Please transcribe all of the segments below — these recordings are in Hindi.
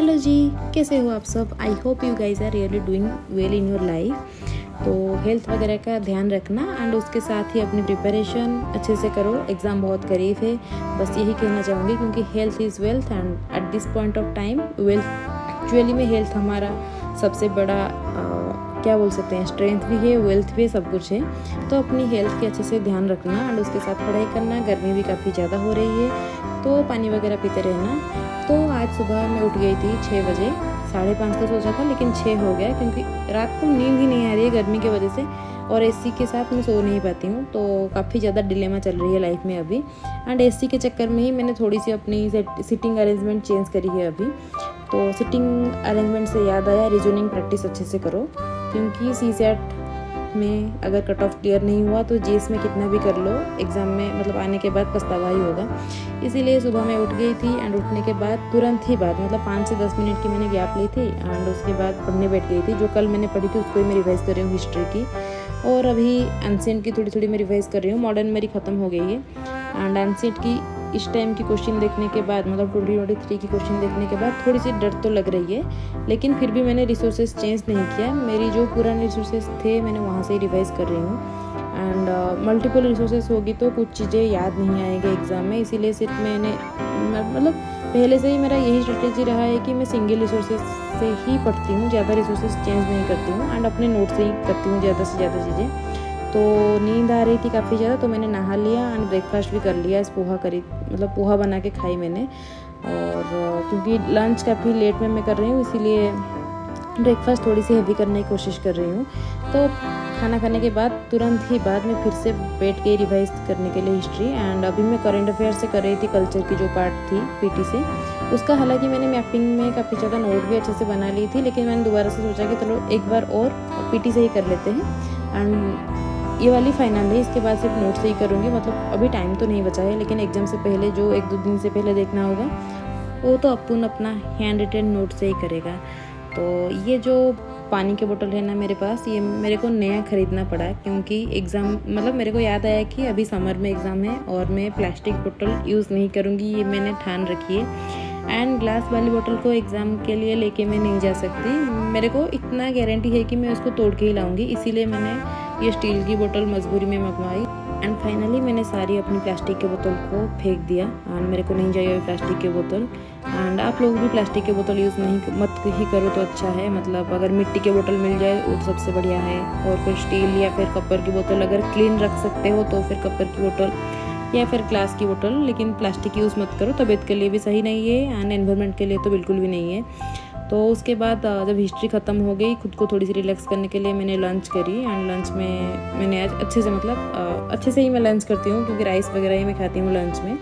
हेलो जी, कैसे हो आप सब। I hope you guys are really doing well in your life. तो हेल्थ वगैरह का ध्यान रखना एंड उसके साथ ही अपनी प्रिपरेशन अच्छे से करो। एग्ज़ाम बहुत करीब है, बस यही कहना चाहूँगी, क्योंकि health is wealth and at this point of time wealth actually में हेल्थ हमारा सबसे बड़ा क्या बोल सकते हैं, स्ट्रेंथ भी है, वेल्थ भी है, सब कुछ है। तो अपनी हेल्थ के अच्छे से ध्यान रखना एंड उसके साथ पढ़ाई करना। गर्मी भी काफ़ी ज़्यादा हो रही है, तो पानी वगैरह पीते रहना। तो आज सुबह मैं उठ गई थी 6 बजे, 5:30 का सोचा था लेकिन 6 हो गया, क्योंकि रात को नींद ही नहीं आ रही है गर्मी की वजह से, और एसी के साथ मैं सो नहीं पाती हूँ। तो काफ़ी ज़्यादा डिलेमा चल रही है लाइफ में अभी, एंड एसी के चक्कर में ही मैंने थोड़ी सी अपनी सिटिंग अरेंजमेंट चेंज करी है अभी। तो सिटिंग अरेंजमेंट से याद आया, रीजनिंग प्रैक्टिस अच्छे से करो, क्योंकि सीसेट में अगर कट ऑफ क्लियर नहीं हुआ तो जीएस में कितना भी कर लो, एग्ज़ाम में मतलब आने के बाद पछतावा ही होगा। इसीलिए सुबह मैं उठ गई थी एंड उठने के बाद तुरंत ही बाद मतलब 5 से 10 मिनट की मैंने गैप ली थी एंड उसके बाद पढ़ने बैठ गई थी। जो कल मैंने पढ़ी थी उसको ही मैं रिवाइज़ कर रही हूँ, हिस्ट्री की, और अभी एंशिएंट की थोड़ी थोड़ी मैं रिवाइज़ कर रही हूँ। मॉडर्न मेरी ख़त्म हो गई है एंड एंशिएंट की इस टाइम की क्वेश्चन देखने के बाद मतलब 2023 की क्वेश्चन देखने के बाद थोड़ी सी डर तो लग रही है, लेकिन फिर भी मैंने रिसोर्सेज चेंज नहीं किया। मेरी जो पुराने रिसोर्सेज थे मैंने वहाँ से ही रिवाइज़ कर रही हूँ। एंड मल्टीपल रिसोर्सेज होगी तो कुछ चीज़ें याद नहीं आएंगे एग्ज़ाम में, इसीलिए सिर्फ मैंने मतलब पहले से ही मेरा यही स्ट्रेटेजी रहा है कि मैं सिंगल रिसोर्सेज से ही पढ़ती हूँ, ज़्यादा रिसोर्सेज चेंज नहीं करती हूँ एंड अपने नोट से ही करती हूँ ज़्यादा से ज़्यादा चीज़ें। तो नींद आ रही थी काफ़ी ज़्यादा, तो मैंने नहा लिया एंड ब्रेकफास्ट भी कर लिया। इस पोहा करी मतलब पोहा बना के खाई मैंने, और क्योंकि लंच काफ़ी लेट में मैं कर रही हूँ इसीलिए ब्रेकफास्ट थोड़ी सी हेवी करने की कोशिश कर रही हूँ। तो खाना खाने के बाद तुरंत ही बाद में फिर से बैठ के रिवाइज करने के लिए हिस्ट्री, एंड अभी मैं करंट अफेयर से कर रही थी, कल्चर की जो पार्ट थी पीटी से उसका। हालांकि मैंने मैपिंग में काफ़ी ज़्यादा नोट भी अच्छे से बना ली थी, लेकिन मैंने दोबारा से सोचा कि चलो एक बार और पीटी से ही कर लेते हैं एंड ये वाली फाइनल है, इसके बाद सिर्फ नोट से ही करूँगी। मतलब अभी टाइम तो नहीं बचा है, लेकिन एग्ज़ाम से पहले जो 1-2 दिन से पहले देखना होगा वो तो अपन अपना हैंड रिटन नोट से ही करेगा। तो ये जो पानी की बोतल है ना मेरे पास, ये मेरे को नया ख़रीदना पड़ा, क्योंकि एग्ज़ाम मतलब मेरे को याद आया कि अभी समर में एग्ज़ाम है और मैं प्लास्टिक बोतल यूज़ नहीं करूँगी, ये मैंने ठान रखी है। एंड ग्लास वाली बोतल को एग्ज़ाम के लिए लेके मैं नहीं जा सकती, मेरे को इतना गारंटी है कि मैं उसको तोड़ के ही लाऊंगी, इसीलिए मैंने ये स्टील की बोतल मजबूरी में मंगवाई। एंड फाइनली मैंने सारी अपनी प्लास्टिक के बोतल को फेंक दिया एंड मेरे को नहीं चाहिए प्लास्टिक की बोतल। एंड आप लोग भी प्लास्टिक की बोतल यूज़ नहीं मत ही करो तो अच्छा है, मतलब अगर मिट्टी की बोतल मिल जाए वो तो सबसे बढ़िया है, और फिर स्टील या फिर कपर की बोतल अगर क्लीन रख सकते हो तो फिर कपर की बोतल या फिर ग्लास की बोतल, लेकिन प्लास्टिक यूज़ मत करो, तबीयत के लिए भी सही नहीं है एंड एनवायरनमेंट के लिए तो बिल्कुल भी नहीं है। तो उसके बाद जब हिस्ट्री ख़त्म हो गई, खुद को थोड़ी सी रिलैक्स करने के लिए मैंने लंच करी एंड लंच में मैंने आज अच्छे से मतलब अच्छे से ही मैं लंच करती हूँ, क्योंकि राइस वगैरह ही मैं खाती हूँ लंच में।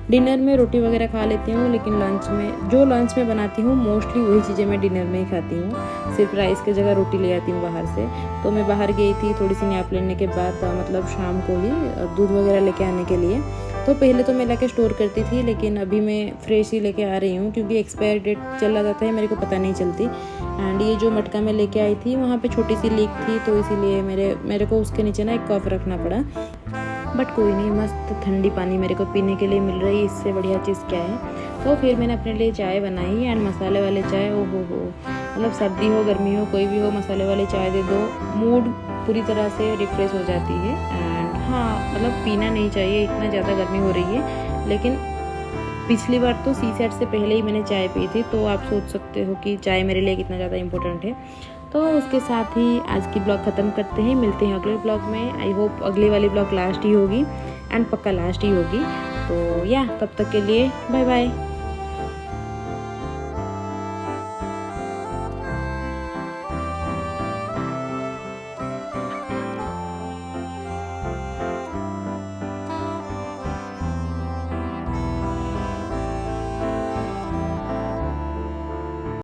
डिनर में रोटी वगैरह खा लेती हूँ, लेकिन लंच में जो लंच में बनाती हूँ मोस्टली वही चीज़ें मैं डिनर में ही खाती हूँ, सिर्फ राइस की जगह रोटी ले आती हूँ बाहर से। तो मैं बाहर गई थी थोड़ी सी नैप लेने के बाद मतलब शाम को ही दूध वगैरह लेके आने के लिए। तो पहले तो मैं लाके स्टोर करती थी, लेकिन अभी मैं फ्रेश ही लेके आ रही हूँ, क्योंकि एक्सपायर डेट चला जाता है मेरे को पता नहीं चलती। एंड ये जो मटका मैं लेके आई थी वहाँ पे छोटी सी लीक थी, तो इसीलिए मेरे को उसके नीचे ना एक कप रखना पड़ा, बट कोई नहीं, मस्त ठंडी पानी मेरे को पीने के लिए मिल रही है, इससे बढ़िया चीज़ क्या है। तो फिर मैंने अपने लिए चाय बनाई एंड मसाले वाले चाय, ओ हो मतलब सर्दी हो गर्मी हो कोई भी हो, मसाले वाली चाय दे दो, मूड पूरी तरह से रिफ्रेश हो जाती है। एंड हाँ मतलब पीना नहीं चाहिए, इतना ज़्यादा गर्मी हो रही है, लेकिन पिछली बार तो सीसेट से पहले ही मैंने चाय पी थी, तो आप सोच सकते हो कि चाय मेरे लिए कितना ज़्यादा इम्पोर्टेंट है। तो उसके साथ ही आज की ब्लॉग ख़त्म करते हैं, मिलते हैं अगले ब्लॉग में। आई होप अगली वाली ब्लॉग लास्ट ही होगी एंड पक्का लास्ट ही होगी। तो या तब तक के लिए बाय बाय।